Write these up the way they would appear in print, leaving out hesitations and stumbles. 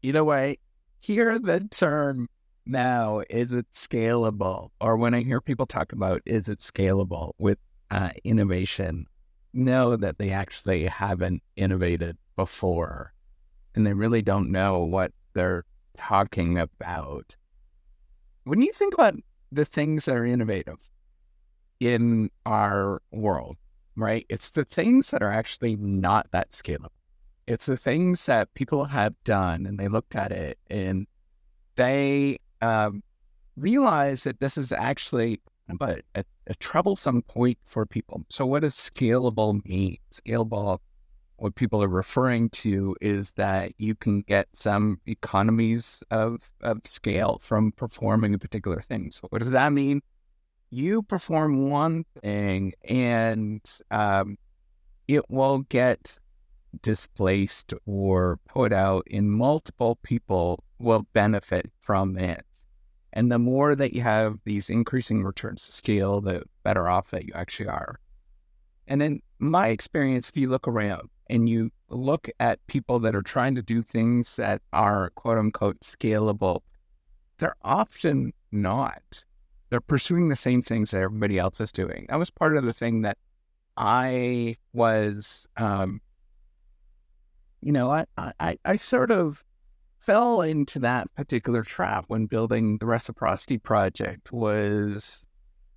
I hear the term now, is it scalable? Or when I hear people talk about, is it scalable with innovation, know that they actually haven't innovated before and they really don't know what they're talking about. When you think about the things that are innovative in our world, right? It's the things that are actually not that scalable. It's the things that people have done and they looked at it and they realize that this is actually a troublesome point for people. So what does scalable mean? Scalable, what people are referring to is that you can get some economies of scale from performing a particular thing. So what does that mean? You perform one thing and it will get displaced or put out, and multiple people will benefit from it. And the more that you have these increasing returns to scale, the better off that you actually are. And in my experience, if you look around and you look at people that are trying to do things that are quote unquote scalable, they're often not. They're pursuing the same things that everybody else is doing. That was part of the thing that I was, I sort of fell into that particular trap when building the reciprocity project, was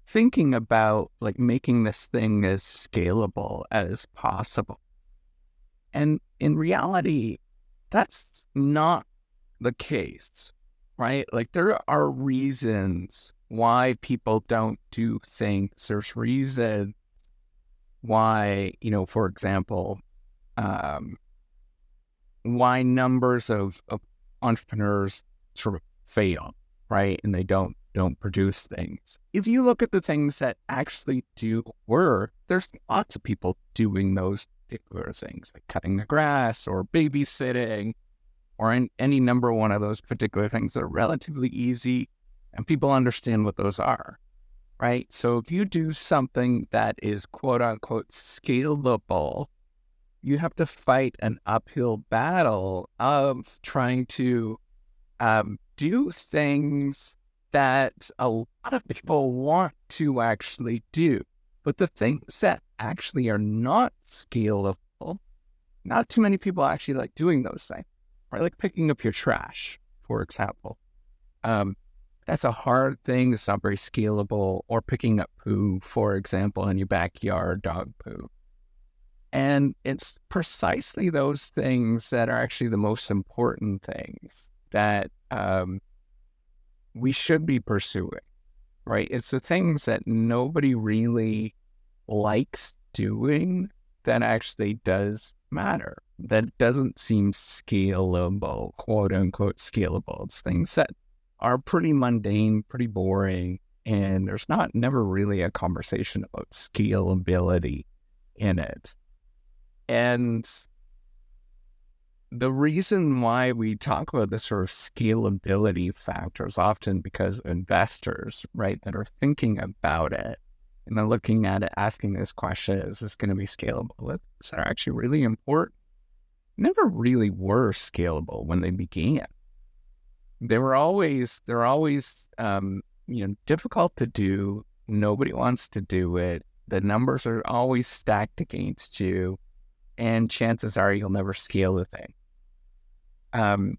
thinking about like making this thing as scalable as possible. And in reality, that's not the case, right? Like there are reasons why people don't do things. There's reason why, for example, um, why numbers of entrepreneurs sort of fail, right? And they don't produce things. If you look at the things that actually do work, there's lots of people doing those particular things, like cutting the grass or babysitting or any number one of those particular things that are relatively easy and people understand what those are, right? So if you do something that is quote unquote scalable, you have to fight an uphill battle of trying to do things that a lot of people want to actually do. But the things that actually are not scalable, not too many people actually like doing those things, right? Like picking up your trash, for example. Um, that's a hard thing. It's not very scalable. Or picking up poo, for example, in your backyard, dog poo. And it's precisely those things that are actually the most important things that we should be pursuing, right? It's the things that nobody really likes doing that actually does matter, that doesn't seem scalable, quote unquote scalable. It's things that are pretty mundane, pretty boring, and there's not never really a conversation about scalability in it. And the reason why we talk about this sort of scalability factor is often because of investors, right, that are thinking about it and they're looking at it, asking this question, is this going to be scalable? It's actually really important. Never really were scalable when they began. They're always difficult to do. Nobody wants to do it. The numbers are always stacked against you, and chances are you'll never scale the thing. Um,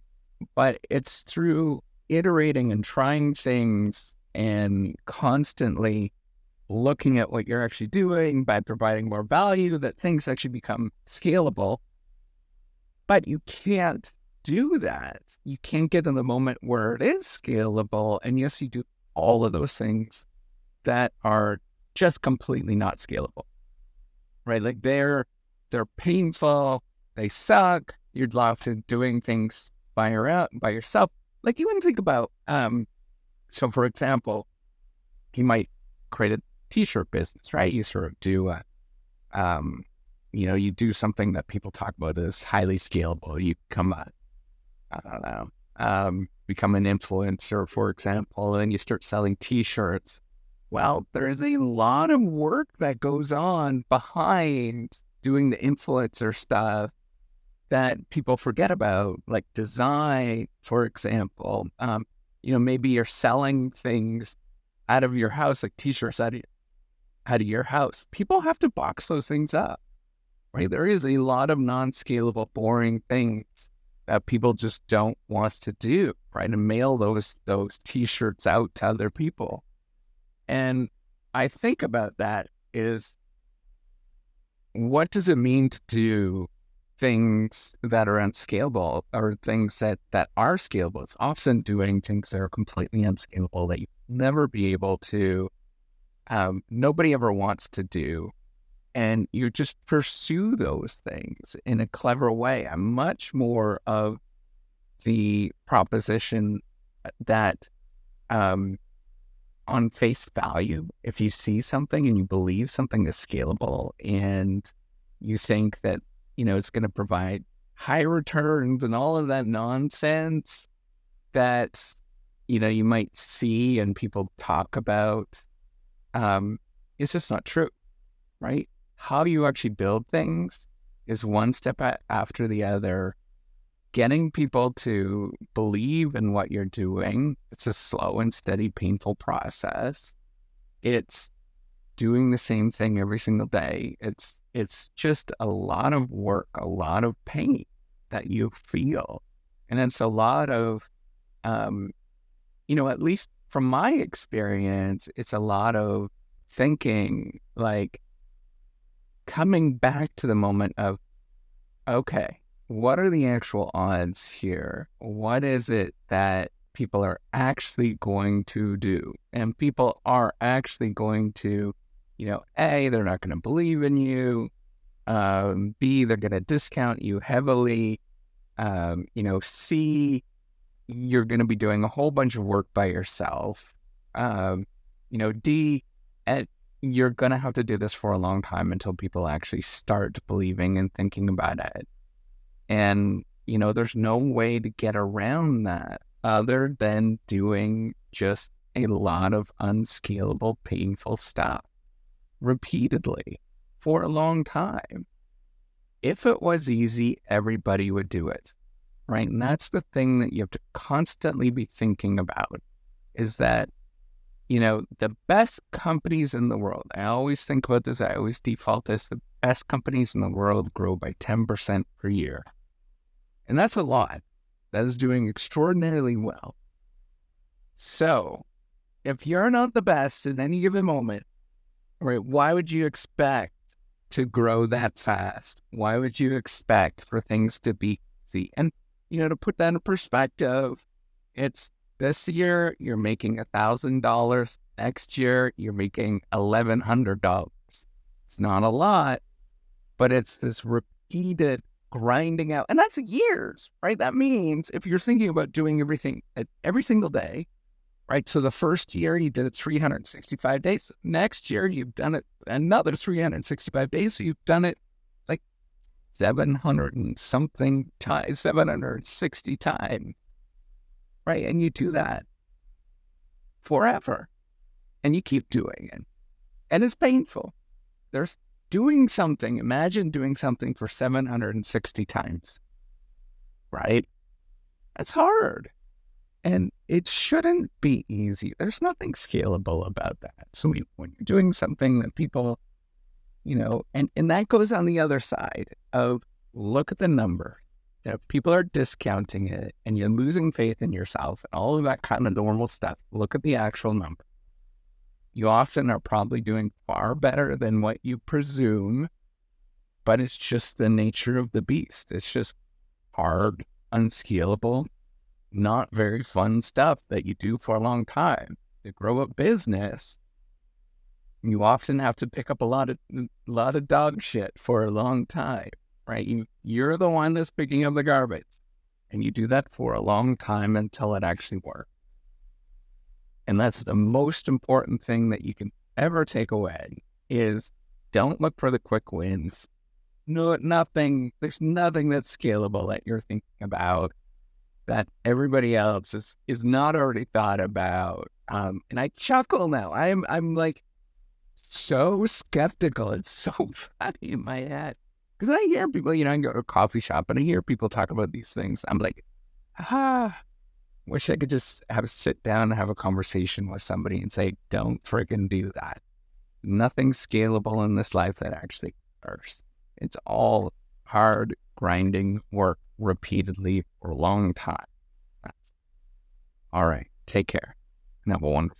but it's through iterating and trying things and constantly looking at what you're actually doing by providing more value that things actually become scalable. But you can't do that. You can't get in the moment where it is scalable. And yes, you do all of those things that are just completely not scalable, right? Like they're painful, they suck. You'd love to doing things by yourself. Like you wouldn't think about so for example, you might create a t-shirt business, right? You sort of do a um you do something that people talk about as highly scalable. You become a, I don't know, become an influencer, for example, and you start selling t-shirts. Well, there's a lot of work that goes on behind doing the influencer stuff that people forget about, like design, for example. Maybe you're selling things out of your house, like t-shirts out of your house. People have to box those things up, right? There is a lot of non-scalable, boring things that people just don't want to do, right? And mail those t-shirts out to other people. And I think about that is, what does it mean to do things that are unscalable, or things that are scalable? It's often doing things that are completely unscalable that you never be able to, nobody ever wants to do. And you just pursue those things in a clever way. I'm much more of the proposition that, um, on face value, if you see something and you believe something is scalable and you think that, it's going to provide high returns and all of that nonsense that, you might see and people talk about, it's just not true, right? How you actually build things is one step after the other. Getting people to believe in what you're doing, it's a slow and steady, painful process. It's doing the same thing every single day. It's just a lot of work, a lot of pain that you feel. And it's a lot of, at least from my experience, it's a lot of thinking, like coming back to the moment of, okay, what are the actual odds here? What is it that people are actually going to do? And people are actually going to, A, they're not going to believe in you. B, they're going to discount you heavily. C, you're going to be doing a whole bunch of work by yourself. D, and you're going to have to do this for a long time until people actually start believing and thinking about it. And, there's no way to get around that other than doing just a lot of unscalable, painful stuff repeatedly for a long time. If it was easy, everybody would do it, right? And that's the thing that you have to constantly be thinking about, is that, the best companies in the world, I always think about this, I always default this, the best companies in the world grow by 10% per year. And that's a lot. That is doing extraordinarily well. So if you're not the best in any given moment, right, why would you expect to grow that fast? Why would you expect for things to be easy? And, to put that in perspective, it's this year you're making $1,000. Next year you're making $1,100. It's not a lot, but it's this repeated grinding out, and that's years, right? That means if you're thinking about doing everything every single day, right? So the first year you did it 365 days. Next year you've done it another 365 days. So you've done it like 700 and something times, 760 times, right? And you do that forever, and you keep doing it, and it's painful. There's doing something. Imagine doing something for 760 times, right? That's hard. And it shouldn't be easy. There's nothing scalable about that. So when you're doing something that people, and that goes on the other side of, look at the number. If people are discounting it and you're losing faith in yourself and all of that kind of normal stuff, look at the actual number. You often are probably doing far better than what you presume, but it's just the nature of the beast. It's just hard, unscalable, not very fun stuff that you do for a long time. To grow a business, you often have to pick up a lot of dog shit for a long time, right? You're the one that's picking up the garbage, and you do that for a long time until it actually works. And that's the most important thing that you can ever take away, is don't look for the quick wins. No, there's nothing that's scalable that you're thinking about that everybody else is not already thought about. And I chuckle now. I'm like so skeptical. It's so funny in my head. Because I hear people, I go to a coffee shop and I hear people talk about these things. I'm like, wish I could just sit down and have a conversation with somebody and say, don't friggin' do that. Nothing's scalable in this life that actually works. It's all hard, grinding work repeatedly for a long time. All right. Take care and have a wonderful